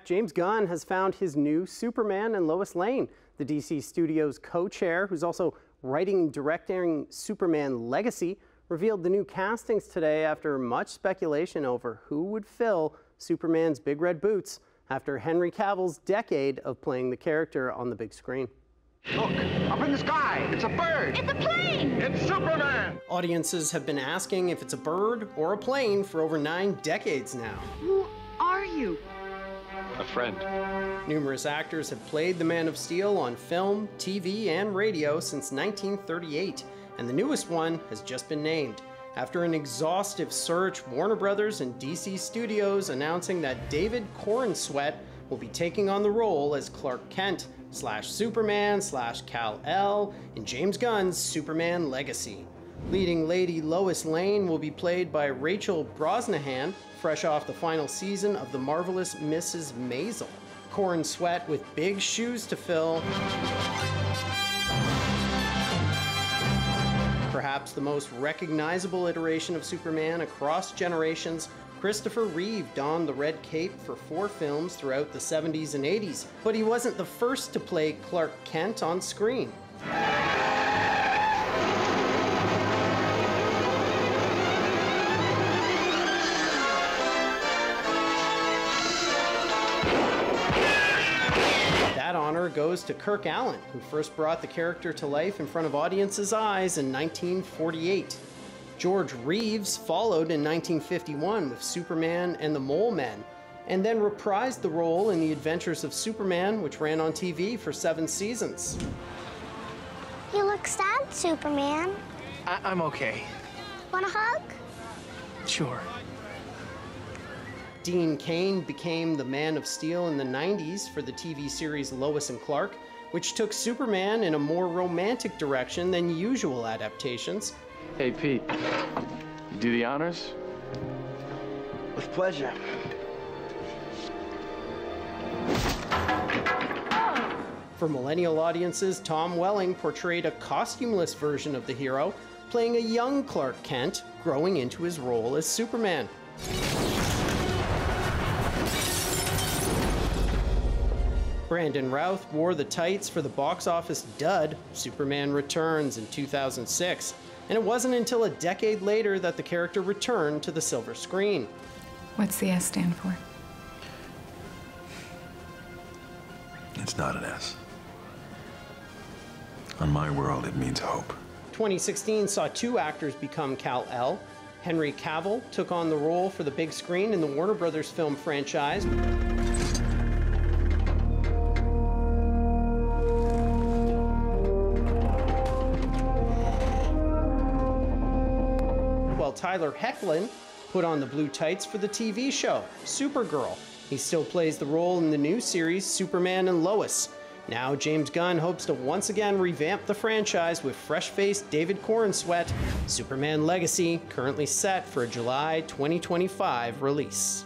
James Gunn has found his new Superman and Lois Lane. The DC Studios co-chair, who's also writing and directing Superman Legacy, revealed the new castings today after much speculation over who would fill Superman's big red boots after Henry Cavill's decade of playing the character on the big screen. Look, up in the sky, it's a bird. It's a plane. It's Superman. Audiences have been asking if it's a bird or a plane for over 9 decades now. Who are you? A friend. Numerous actors have played the Man of Steel on film, TV, and radio since 1938, and the newest one has just been named. After an exhaustive search, Warner Brothers and DC Studios announcing that David Corenswet will be taking on the role as Clark Kent / Superman / Kal-El in James Gunn's Superman Legacy. Leading Lady Lois Lane will be played by Rachel Brosnahan, fresh off the final season of The Marvelous Mrs. Maisel. Corenswet with big shoes to fill. Perhaps the most recognizable iteration of Superman across generations, Christopher Reeve donned the red cape for 4 films throughout the 70s and 80s, but he wasn't the first to play Clark Kent on screen. That honor goes to Kirk Alyn, who first brought the character to life in front of audiences' eyes in 1948. George Reeves followed in 1951 with Superman and the Mole Men, and then reprised the role in The Adventures of Superman, which ran on TV for 7 seasons. You look sad, Superman. I'm okay. Want a hug? Sure. Dean Cain became the Man of Steel in the 90s for the TV series Lois and Clark, which took Superman in a more romantic direction than usual adaptations. Hey, Pete, you do the honors? With pleasure. For millennial audiences, Tom Welling portrayed a costumeless version of the hero, playing a young Clark Kent growing into his role as Superman. Brandon Routh wore the tights for the box office dud Superman Returns in 2006, and it wasn't until a decade later that the character returned to the silver screen. What's the S stand for? It's not an S. On my world, it means hope. 2016 saw 2 actors become Kal-El. Henry Cavill took on the role for the big screen in the Warner Brothers film franchise. While Tyler Hoechlin put on the blue tights for the TV show, Supergirl. He still plays the role in the new series, Superman and Lois. Now James Gunn hopes to once again revamp the franchise with fresh-faced David Corenswet. Superman Legacy currently set for a July 2025 release.